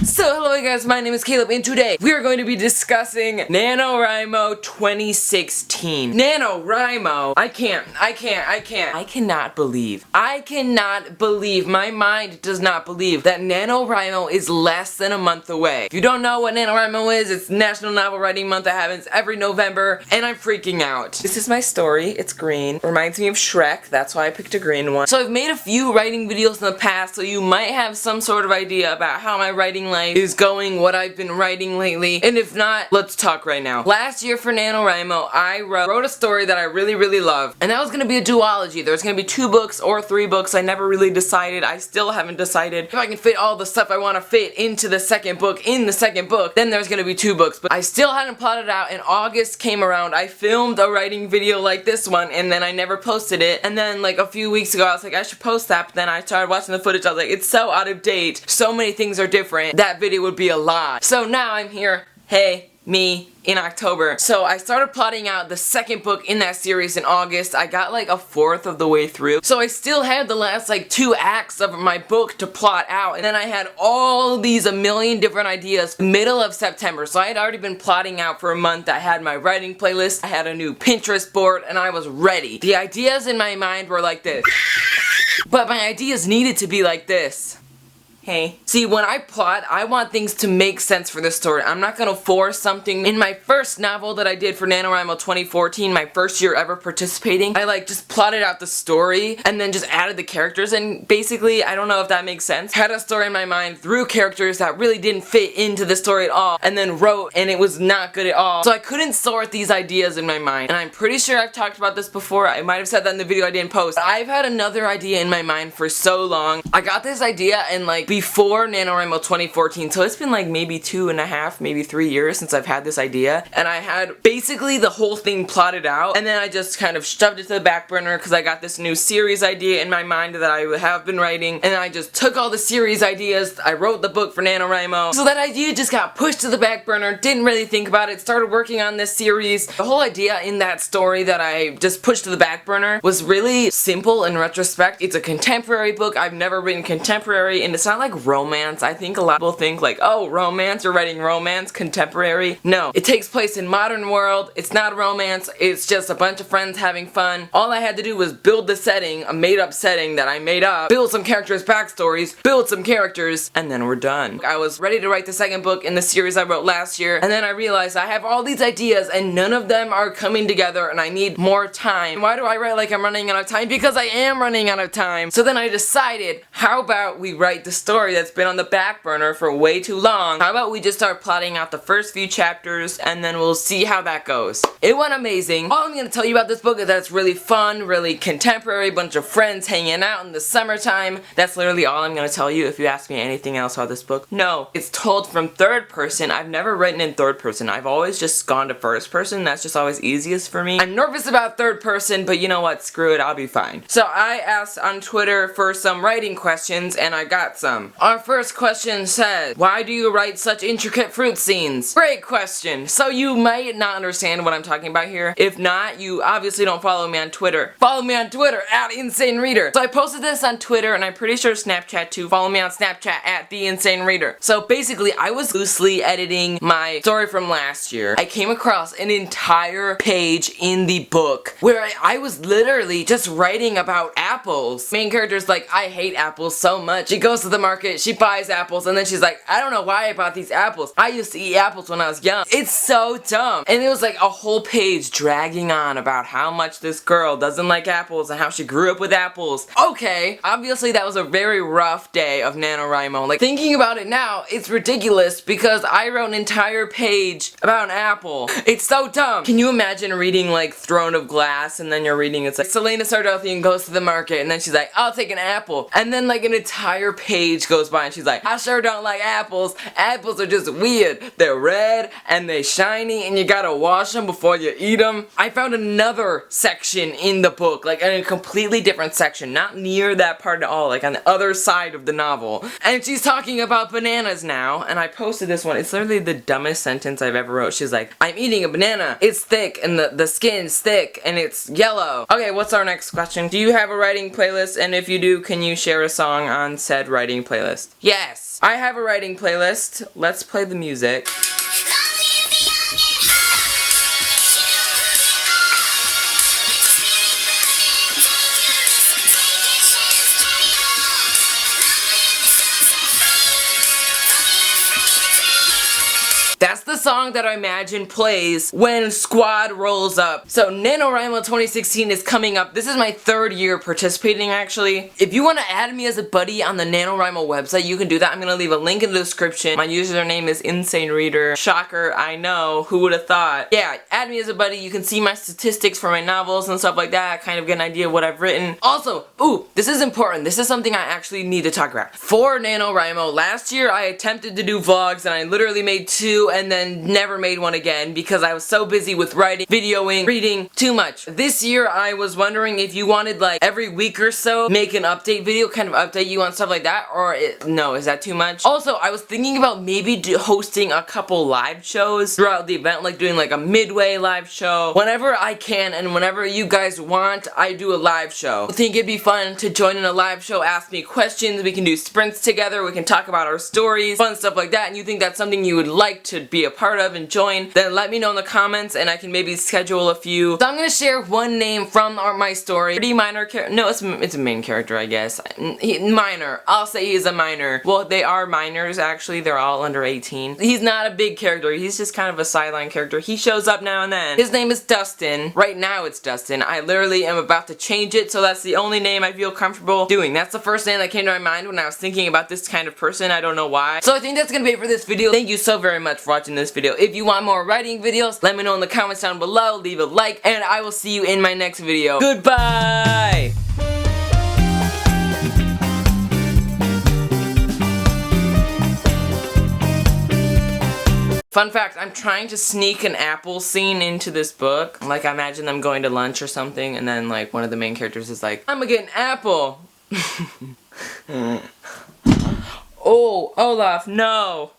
So hello guys, my name is Caleb and today we are going to be discussing Nanowrimo 2016. Nanowrimo, I cannot believe, my mind does not believe that Nanowrimo is less than a month away. If you don't know what Nanowrimo is, it's National Novel Writing Month that happens every November and I'm freaking out. This is my story, it's green, reminds me of Shrek, that's why I picked a green one. So I've made a few writing videos in the past so you might have some sort of idea about how my writing life is going, what I've been writing lately, and if not, let's talk right now. Last year for Nanowrimo, I wrote a story that I really love, and that was going to be a duology. There's going to be 2 books or 3 books. I never really decided. I still haven't decided if I can fit all the stuff I want to fit into the second book in the second book. Then there's going to be 2 books, but I still hadn't plotted out, and August came around. I filmed a writing video like this one, and then I never posted it, and then like a few weeks ago I was like, I should post that, but then I started watching the footage. I was like, it's so out of date. So many things are different. That video would be a lie. So now I'm here, hey, me, in October. So I started plotting out the second book in that series in August. I got like a fourth of the way through. So I still had the last like 2 acts of my book to plot out. And then I had all these a million different ideas middle of September. So I had already been plotting out for a month. I had my writing playlist. I had a new Pinterest board and I was ready. The ideas in my mind were like this. But my ideas needed to be like this. Hey. See, when I plot, I want things to make sense for the story. I'm not gonna force something. In my first novel that I did for Nanowrimo 2014, my first year ever participating, I like just plotted out the story and then just added the characters, and basically, I don't know if that makes sense, had a story in my mind through characters that really didn't fit into the story at all, and then wrote and it was not good at all. So I couldn't sort these ideas in my mind, and I'm pretty sure I've talked about this before. I might have said that in the video I didn't post. I've had another idea in my mind for so long. I got this idea and like before Nanowrimo 2014, so it's been like maybe 2.5, maybe 3 years since I've had this idea, and I had basically the whole thing plotted out, and then I just kind of shoved it to the back burner because I got this new series idea in my mind that I have been writing, and then I just took all the series ideas, I wrote the book for Nanowrimo, so that idea just got pushed to the back burner, didn't really think about it, started working on this series. The whole idea in that story that I just pushed to the back burner was really simple in retrospect. It's a contemporary book. I've never written contemporary, and it's not like romance. I think a lot of people think like, oh, romance, you're writing romance, contemporary. No, it takes place in modern world. It's not romance. It's just a bunch of friends having fun. All I had to do was build the setting, a made-up setting that I made up, build some characters' backstories, build some characters, and then we're done. I was ready to write the second book in the series I wrote last year, and then I realized I have all these ideas and none of them are coming together and I need more time. Why do I write like I'm running out of time? Because I am running out of time. So then I decided, how about we write the story that's been on the back burner for way too long. How about we just start plotting out the first few chapters and then we'll see how that goes. It went amazing. All I'm gonna tell you about this book is that it's really fun, really contemporary, bunch of friends hanging out in the summertime. That's literally all I'm gonna tell you. If you ask me anything else about this book, no. It's told from third person. I've never written in third person. I've always just gone to first person. That's just always easiest for me. I'm nervous about third person, but you know what? Screw it, I'll be fine. So I asked on Twitter for some writing questions and I got some. Our first question says, why do you write such intricate fruit scenes? Great question. So you might not understand what I'm talking about here. If not, you obviously don't follow me on Twitter. Follow me on Twitter at InsaneReader. So I posted this on Twitter and I'm pretty sure Snapchat too. Follow me on Snapchat at TheInsaneReader. So basically, I was loosely editing my story from last year. I came across an entire page in the book where I was literally just writing about apples. Main character's like, I hate apples so much. She goes to the market, she buys apples, and then she's like, I don't know why I bought these apples. I used to eat apples when I was young. It's so dumb. And it was like a whole page dragging on about how much this girl doesn't like apples and how she grew up with apples. Okay, obviously that was a very rough day of Nanowrimo. Like, thinking about it now, it's ridiculous because I wrote an entire page about an apple. It's so dumb. Can you imagine reading like Throne of Glass and then you're reading it's like Selena Sardothian goes to the market and then she's like, I'll take an apple. And then like an entire page goes by and she's like, I sure don't like apples. Apples are just weird. They're red and they shiny and you gotta wash them before you eat them. I found another section in the book, like in a completely different section, not near that part at all, like on the other side of the novel. And she's talking about bananas now, and I posted this one. It's literally the dumbest sentence I've ever wrote. She's like, I'm eating a banana. It's thick and the skin's thick and it's yellow. Okay, what's our next question? Do you have a writing playlist? And if you do, can you share a song on said writing playlist? playlist. Yes! I have a writing playlist. Let's play the music. That's the song that I imagine plays when Squad rolls up. So Nanowrimo 2016 is coming up. This is my 3rd year participating actually. If you want to add me as a buddy on the Nanowrimo website, you can do that. I'm going to leave a link in the description. My username is Insane Reader. Shocker, I know. Who would have thought? Yeah, add me as a buddy. You can see my statistics for my novels and stuff like that. Kind of get an idea of what I've written. Also, ooh, this is important. This is something I actually need to talk about. For Nanowrimo, last year I attempted to do vlogs and I literally made 2 and then never made one again because I was so busy with writing, videoing, reading, too much. This year I was wondering if you wanted like every week or so make an update video, kind of update you on stuff like that, or no, is that too much? Also, I was thinking about maybe hosting a couple live shows throughout the event, like doing like a midway live show. Whenever I can and whenever you guys want, I do a live show. I think it'd be fun to join in a live show, ask me questions, we can do sprints together, we can talk about our stories, fun stuff like that, and you think that's something you would like to be a part of and join, then let me know in the comments and I can maybe schedule a few. So I'm gonna share one name from my story. Pretty minor character. No, it's a main character, I guess. Minor. I'll say he's a minor. Well, they are minors actually. They're all under 18. He's not a big character. He's just kind of a sideline character. He shows up now and then. His name is Dustin. Right now it's Dustin. I literally am about to change it, so that's the only name I feel comfortable doing. That's the first name that came to my mind when I was thinking about this kind of person. I don't know why. So I think that's gonna be it for this video. Thank you so very much for watching this video. If you want more writing videos, let me know in the comments down below, leave a like, and I will see you in my next video. Goodbye! Fun fact, I'm trying to sneak an apple scene into this book. Like, I imagine them going to lunch or something, and then like one of the main characters is like, I'm gonna get an apple! Oh, Olaf, no!